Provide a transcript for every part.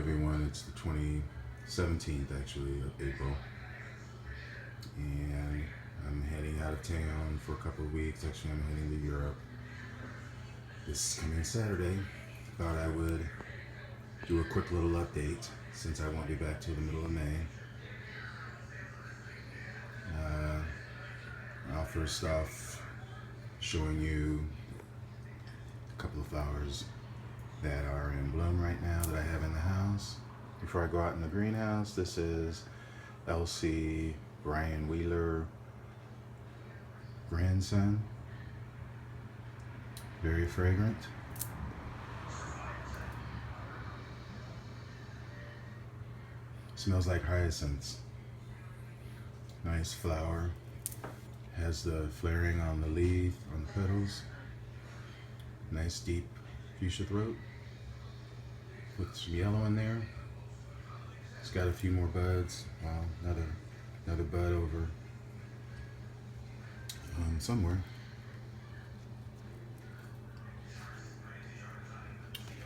everyone. It's the 17th actually of April, and I'm heading out of town for a couple of weeks. Actually, I'm heading to Europe this coming Saturday. Thought I would do a quick little update since I won't be back till the middle of May. I'll first off showing you a couple of flowers that are in bloom right now that I have in the house. Before I go out in the greenhouse, this is LC Bryan Wheeler grandson. Very fragrant. Smells like hyacinths. Nice flower. Has the flaring on the leaf, on the petals. Nice deep fuchsia throat with some yellow in there. It's got a few more buds. Wow, another bud over somewhere.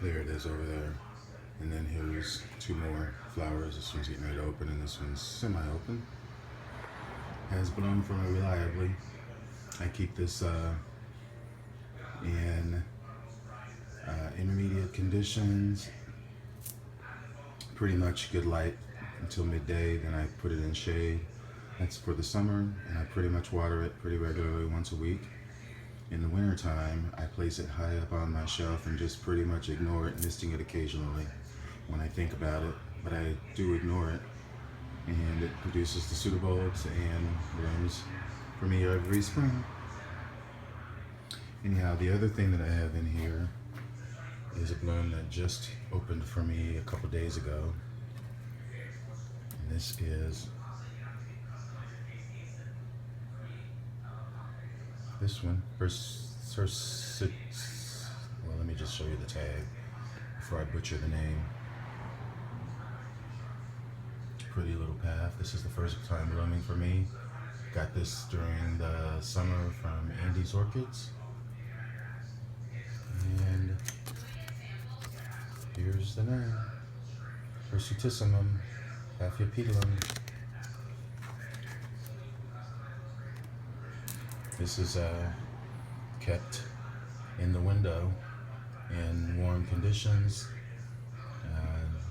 There it is over there. And then here's two more flowers. This one's getting ready to open and this one's semi-open. Has blown for me reliably. I keep this in intermediate conditions, pretty much good light until midday, then I put it in shade. That's for the summer, and I pretty much water it pretty regularly once a week. In the winter time, I place it high up on my shelf and just pretty much ignore it, misting it occasionally when I think about it, but I do ignore it, and it produces the pseudobulbs and blooms for me every spring. Anyhow, the other thing that I have in here is a bloom that just opened for me a couple days ago, and this is this one. Well, let me just show you the tag before I butcher the name. Pretty little Paph. This is the first time blooming for me. Got this during the summer from Andy's Orchids. And here's the name. Hirsutissimum, Epidendrum. This is kept in the window in warm conditions,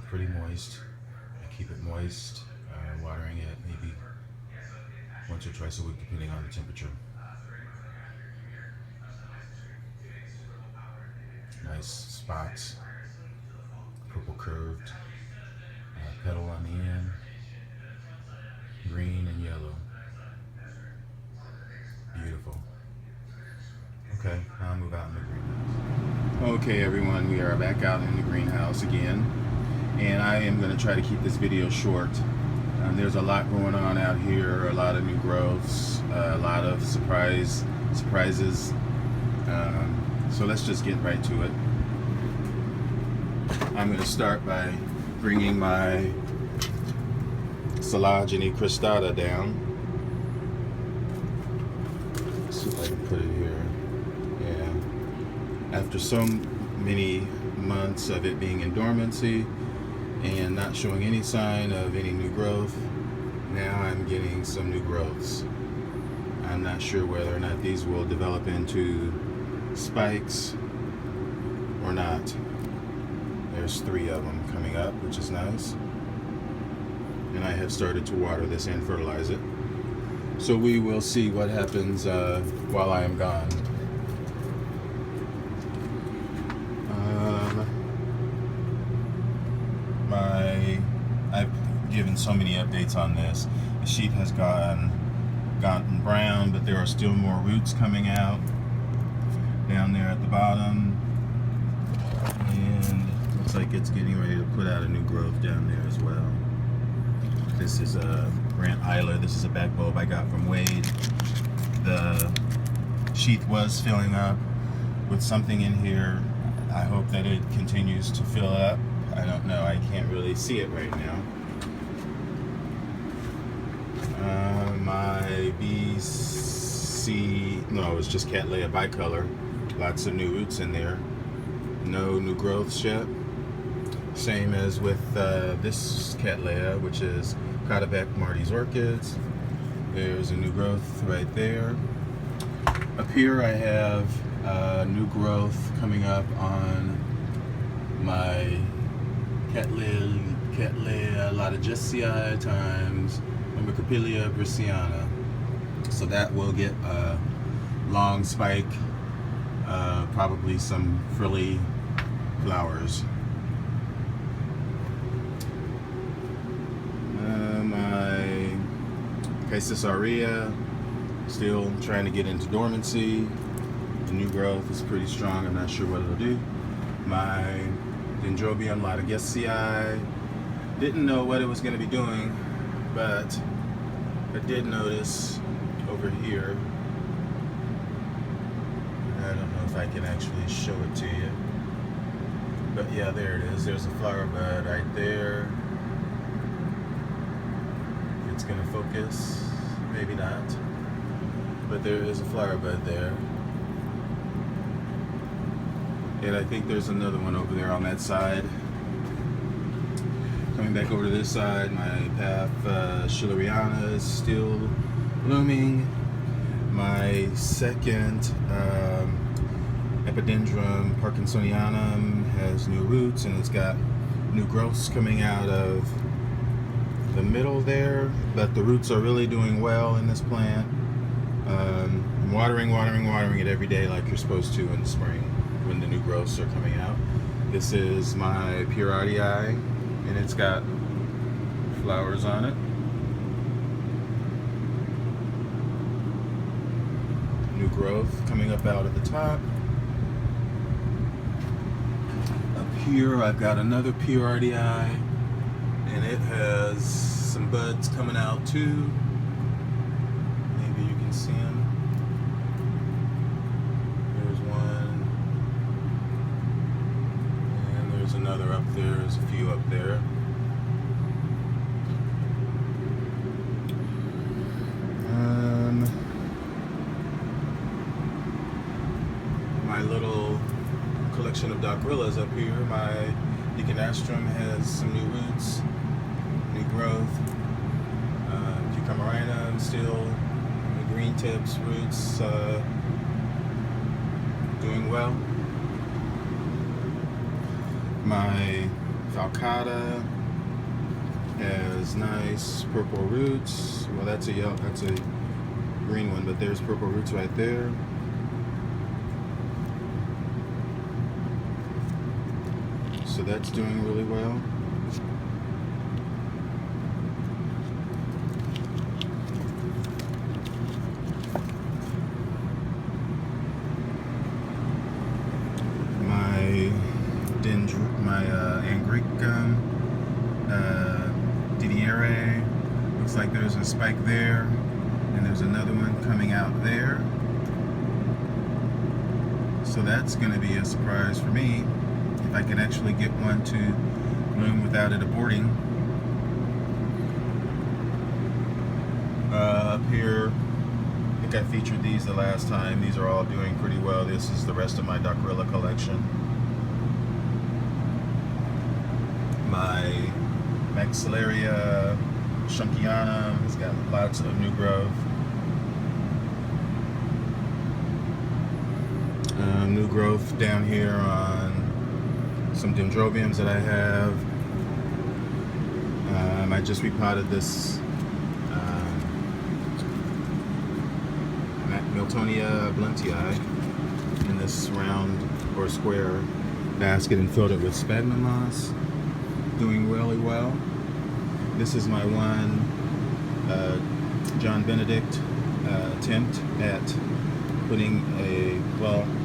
pretty moist. I keep it moist, watering it maybe once or twice a week depending on the temperature. Nice spots, purple curved petal on the end, green and yellow. Beautiful. Okay, now I'll move out in the greenhouse. Okay everyone, we are back out in the greenhouse again, and I am going to try to keep this video short. There's a lot going on out here, a lot of new growths, a lot of surprises. So let's just get right to it. I'm going to start by bringing my Coelogyne cristata down. Let's see if I can put it here. Yeah. After so many months of it being in dormancy and not showing any sign of any new growth, now I'm getting some new growths. I'm not sure whether or not these will develop into spikes or not. There's 3 of them coming up, which is nice. And I have started to water this and fertilize it. So we will see what happens while I am gone. I've given so many updates on this. The sheet has gotten brown, but there are still more roots coming out down there at the bottom, and looks like it's getting ready to put out a new growth down there as well. This is a Grant Eihler. This is a back bulb I got from Wade. The sheath was filling up with something in here. I hope that it continues to fill up. I don't know, I can't really see it right now. My it's just Cattleya Bicolor. Lots of new roots in there. No new growths yet. Same as with this Cattleya, which is Caudebett Marty's Orchids. There's a new growth right there. Up here I have new growth coming up on my Cattleya loddigiesii times Myr Brysiana. So that will get a long spike, probably some frilly flowers. My Chysis aurea, still trying to get into dormancy. The new growth is pretty strong. I'm not sure what it'll do. My Dendrobium loddigessi, didn't know what it was going to be doing, but I did notice over here. I don't know if I can actually show it to you, but yeah, there it is. There's a flower bud right there. It's going to focus, maybe not, but there is a flower bud there. And I think there's another one over there on that side. Coming back over to this side, my Paph schilleriana is still blooming. My second Epidendrum parkinsonianum has new roots, and it's got new growths coming out of the middle there, but the roots are really doing well in this plant. I'm watering it every day like you're supposed to in the spring when the new growths are coming out. This is my pierardii, and it's got flowers on it. New growth coming up out at the top. Up here I've got another pierardii, and it has some buds coming out too. Maybe you can see them. There's one, and there's another up there. There's a few up there. My little collection of Dockrillas up here. My lichenastrum has some new roots, new growth. Cucumerinum still, the green tips, roots doing well. My falcata has nice purple roots. Well, that's a green one, but there's purple roots right there. So that's doing really well. My Angricum didiere, looks like there's a spike there, and there's another one coming out there. So that's going to be a surprise for me if I can actually get one to bloom without it aborting. Up here, I think I featured these the last time. These are all doing pretty well. This is the rest of my Dockrilla collection. My Maxillaria schunkianum has got lots of new growth. New growth down here on some Dendrobiums that I have. I just repotted this Miltonia Bluntii in this round or square basket and filled it with sphagnum moss. Doing really well. This is my one John Benedict attempt at putting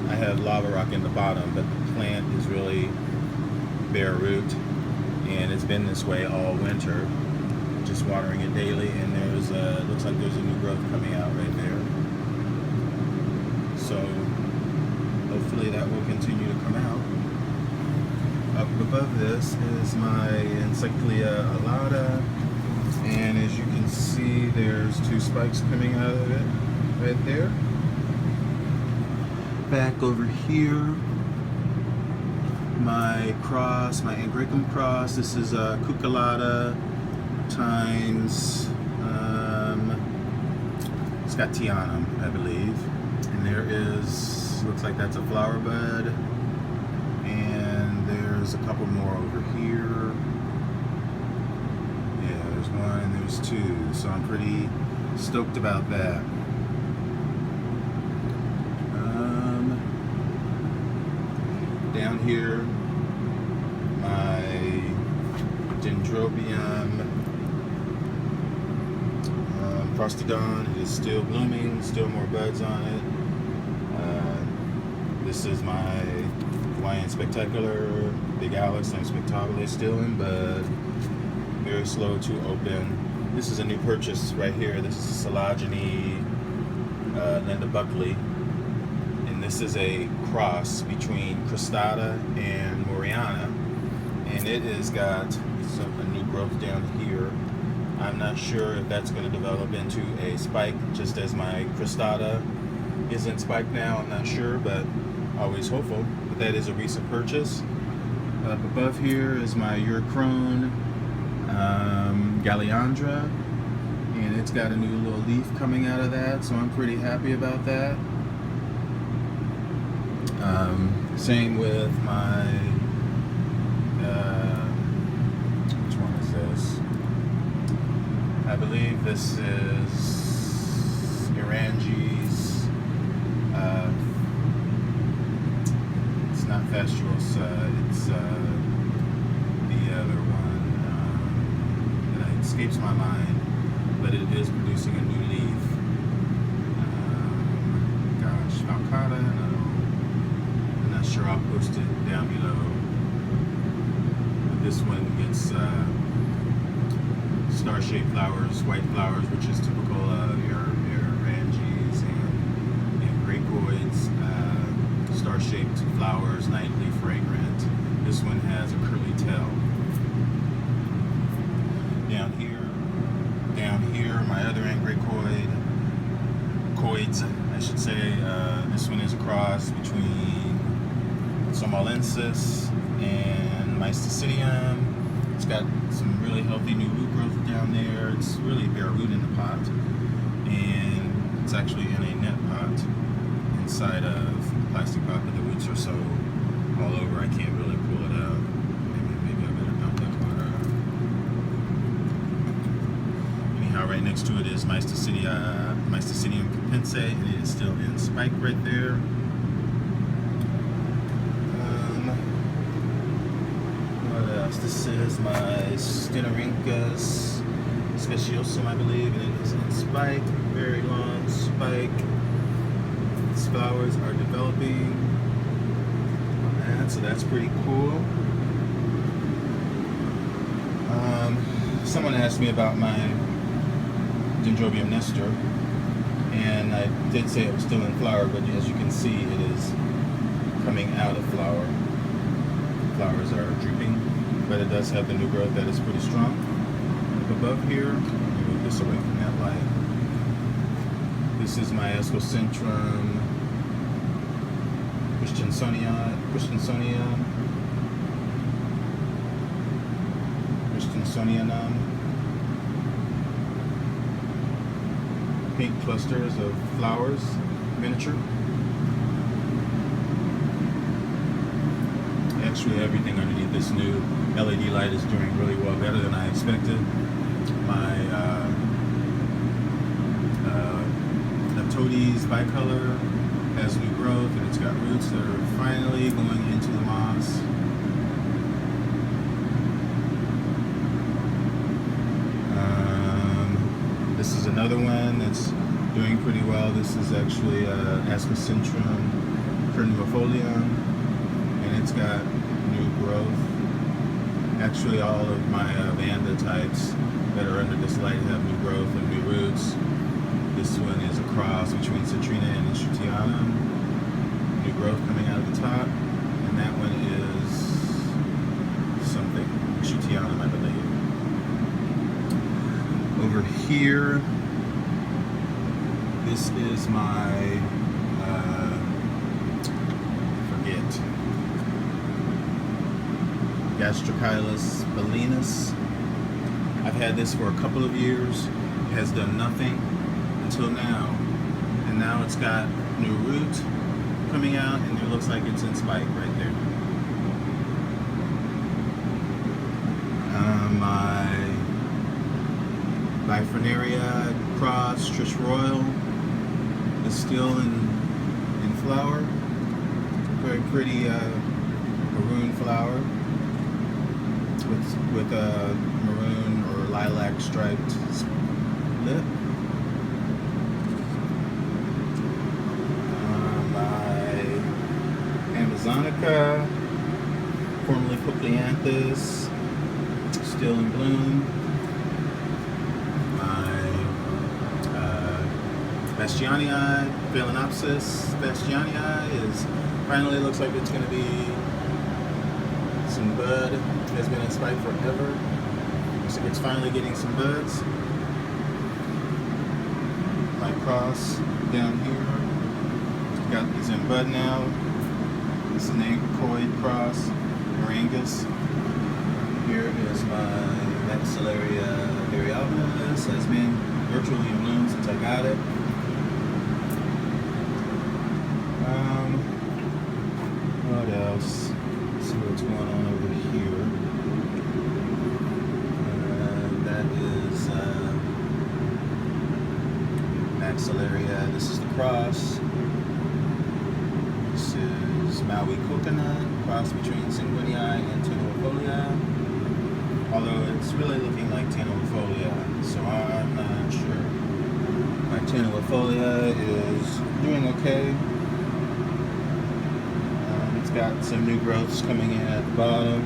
I have lava rock in the bottom, but the plant is really bare root, and it's been this way all winter. Just watering it daily, and there's looks like there's a new growth coming out right there. So hopefully that will continue to come out. Up above this is my Encyclia alata, and as you can see, there's two spikes coming out of it right there. Back over here, my cross, my Angraecum cross. This is a cucumerinum times Scottianum, I believe. And there is, looks like that's a flower bud. And there's a couple more over here. Yeah, there's one and there's two. So I'm pretty stoked about that. Down here, my Dendrobium Prostodon is still blooming, still more buds on it. This is my Hawaiian Spectacular, Big Alex and Spectacular, still in bud, very slow to open. This is a new purchase right here. This is Coelogyne Buckley. This is a cross between cristata and Myriana, and it has got a new growth down here. I'm not sure if that's going to develop into a spike, just as my cristata isn't spiked now. I'm not sure, but always hopeful. But that is a recent purchase. Up above here is my Urichrome Galleandra, and it's got a new little leaf coming out of that, so I'm pretty happy about that. Same with my, which one is this? I believe this is Irangi's, it's not Fastuosa, it's the other one, that escapes my mind, but it is producing a new leaf. Gosh, falcata, no. Sure, I'll post it down below. But this one gets star-shaped flowers, white flowers, which is typical of your Rangies and Gracoids. Star-shaped flowers, nightly fragrant. This one has a curly tail. Down here, my other Angraecoids, I should say. This one is a cross between Somalensis and Mystacidium. It's got some really healthy new root growth down there. It's really bare root in the pot, and it's actually in a net pot inside of a plastic pot, but the roots are so all over I can't really pull it out. Maybe I better dump that water out. Anyhow, right next to it is Mystacidium capense, and it is still in spike right there. This is my Stenorincus speciosum, I believe, and it is in spike, very long spike. Its flowers are developing on that, so that's pretty cool. Someone asked me about my Dendrobium nestor, and I did say it was still in flower, but as you can see, it is coming out of flower. Flowers are drooping, but it does have the new growth that is pretty strong. Up above here, let me move this away from that light. This is my Escocentrum Christiansonianum. Pink clusters of flowers, miniature. Actually, everything underneath this new LED light is doing really well, better than I expected. My Toadies Bicolor has new growth, and it's got roots that are finally going into the moss. This is another one that's doing pretty well. This is actually Ascocentrum Foliar, and it's got new growth. Actually, all of my Vanda types that are under this light have new growth and new roots. This one is a cross between Citrina and Hirsutissimum. New growth coming out of the top. And that one is something, Hirsutissimum, I believe. Over here, this is my, Gastrocylus balinus. I've had this for a couple of years. It has done nothing until now. And now it's got new root coming out, and it looks like it's in spike right there. My Bicolor cross Trish Royal is still in flower. Very pretty maroon flower with a maroon or lilac striped lip. My Amazonica, formerly Poplyanthus, still in bloom. My Bastianii, Phalaenopsis Bastianii is finally looks like it's going to be some bud. It has been in spike forever. Looks like it's finally getting some buds. My cross down here, got these in bud now. This is an Coid cross, Morangus. Here is my Vaxillaria variabilis. Has been virtually in bloom since I got it. What else? Let's see what's going on over here. That is Vaxillaria. This is the cross. This is Maui coconut, cross between Sanguinii and Tenuifolia. Although it's really looking like Tenuifolia, so I'm not sure. My Tenuifolia is doing okay. It's got some new growths coming in at the bottom.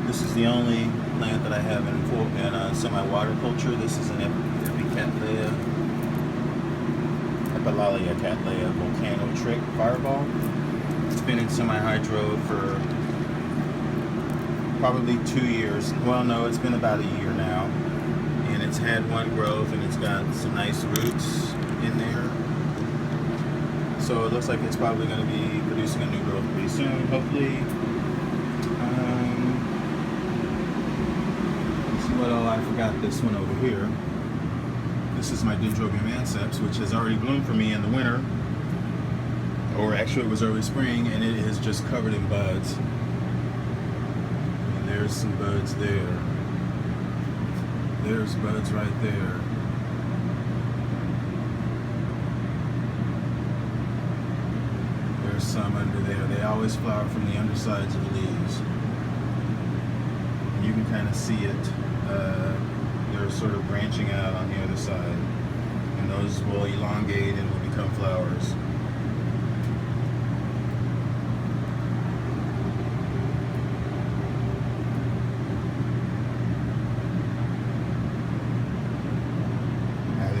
This is the only plant that I have in semi-water culture. This is an Cattleya, Epidendrum Cattleya volcano trick fireball. It's been in semi-hydro for probably 2 years. Well, no, it's been about a year now. And it's had one growth, and it's got some nice roots in there. So it looks like it's probably going to be producing a new growth pretty soon, hopefully. Let's see what all I forgot. This one over here. This is my Dendrobium anceps, which has already bloomed for me in the winter. Or actually it was early spring, and it is just covered in buds. And there's some buds there. There's buds right there. There's some under there. They always flower from the undersides of the leaves. And you can kind of see it. They're sort of branching out on the other side. And those will elongate and will become flowers.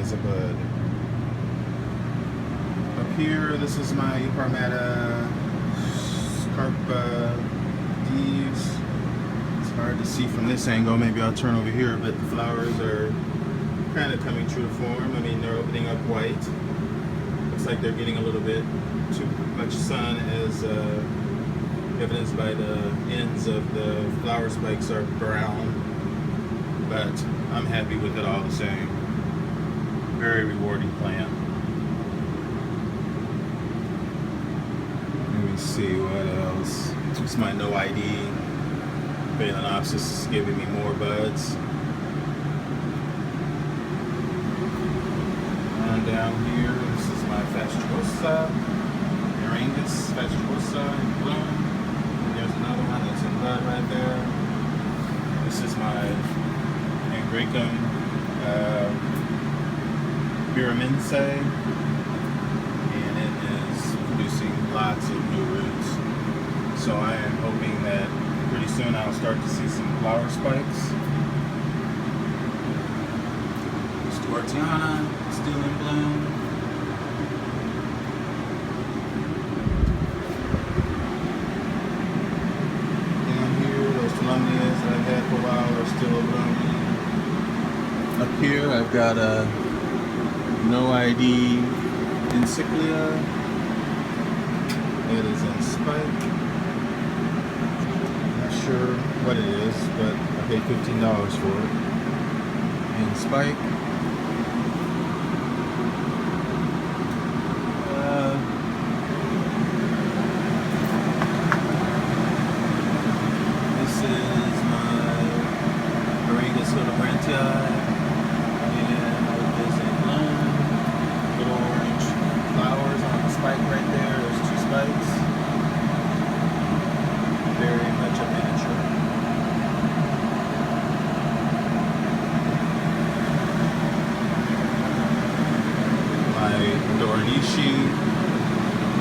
A bud. Up here, this is my Parmata Scarpa Dives. It's hard to see from this angle. Maybe I'll turn over here, but the flowers are kind of coming true to form. I mean, they're opening up white. Looks like they're getting a little bit too much sun, as evidenced by the ends of the flower spikes are brown. But I'm happy with it all the same. Very rewarding plant. Let me see what else. This is my no ID. Phalaenopsis is giving me more buds. On down here, this is my fastuosa, Morangus fastuosa in bloom. And there's another one that's in bud right there. This is my Angraecum Pyraminsae, and it is producing lots of new roots. So I am hoping that pretty soon I'll start to see some flower spikes. This Orchidiana still in bloom. Down here, those Columbias that I've had for a while are still blooming. Up here I've got a No ID Encyclia, It is in spike. Not sure what it is, but I paid $15 for it. In spike. This is my Orchid Bluntii, and it is in bloom. Little orange flowers on the spike right there. There's 2 spikes. Very much a miniature. My loddigiesii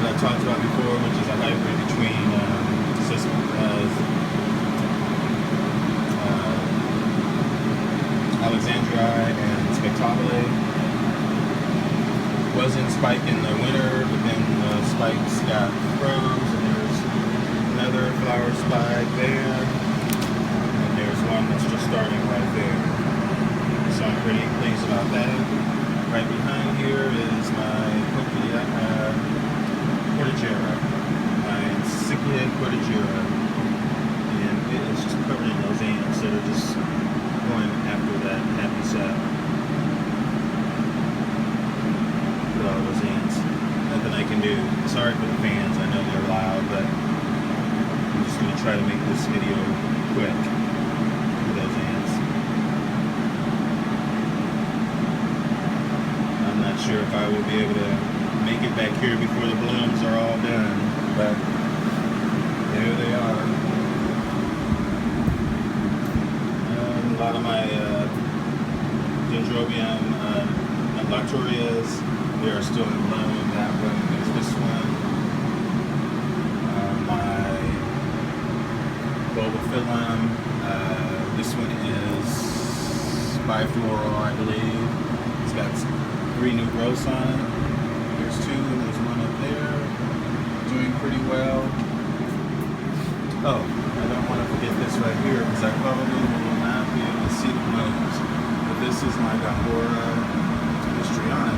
that I talked about before, which is a hybrid between Alexandrii and spectabile. Was in spike in the winter, but then the spikes got froze, and there's another flower spike there, and there's one that's just starting right there. So I'm pretty pleased about that. Right behind here is my Cordillera, my Cyclia Cordillera, and it is just covered in those ants that are just going after that happy sap. Look at all those ants. Nothing I can do. Sorry for the fans, I know they're loud, but I'm just going to try to make this video quick. Look at those ants. I'm not sure if I will be able to make it back here before the blooms are all done, but there they are. A lot of my Dendrobium Dockrilla, they are still in bloom. That one is this one. My Bulbophyllum, this one is bifloral, I believe. It's got 3 new growths on it. There's 2 and there's one up there. Doing pretty well. Oh, I don't want to forget this right here because I probably will not be able to see the blooms. But this is my Dockrilla hirsutissimum.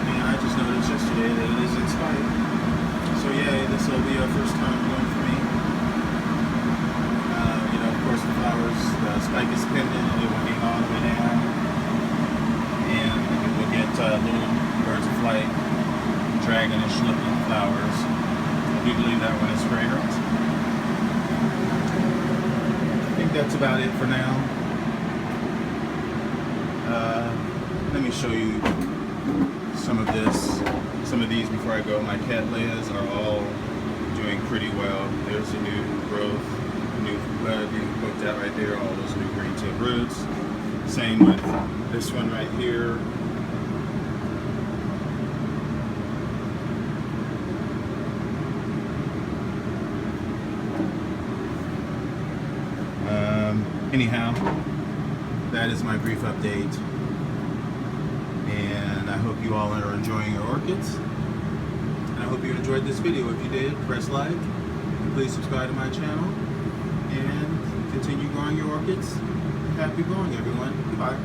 And I just noticed yesterday that it is in spike. So yay, this will be a first time bloom for me. You know, of course the flowers, the spike is pendant and it will hang all the way down. And it will get little birds of flight, dragonish looking flowers. I do believe that one is fragrant. I think that's about it for now. Let me show you some of these before I go. My Cattleyas are all doing pretty well. There's a new growth, new bud being poked out right there, all those new green tip roots. Same with this one right here. Anyhow, that is my brief update, and I hope you all are enjoying your orchids, and I hope you enjoyed this video. If you did, press like, and please subscribe to my channel, and continue growing your orchids. Happy growing, everyone. Goodbye.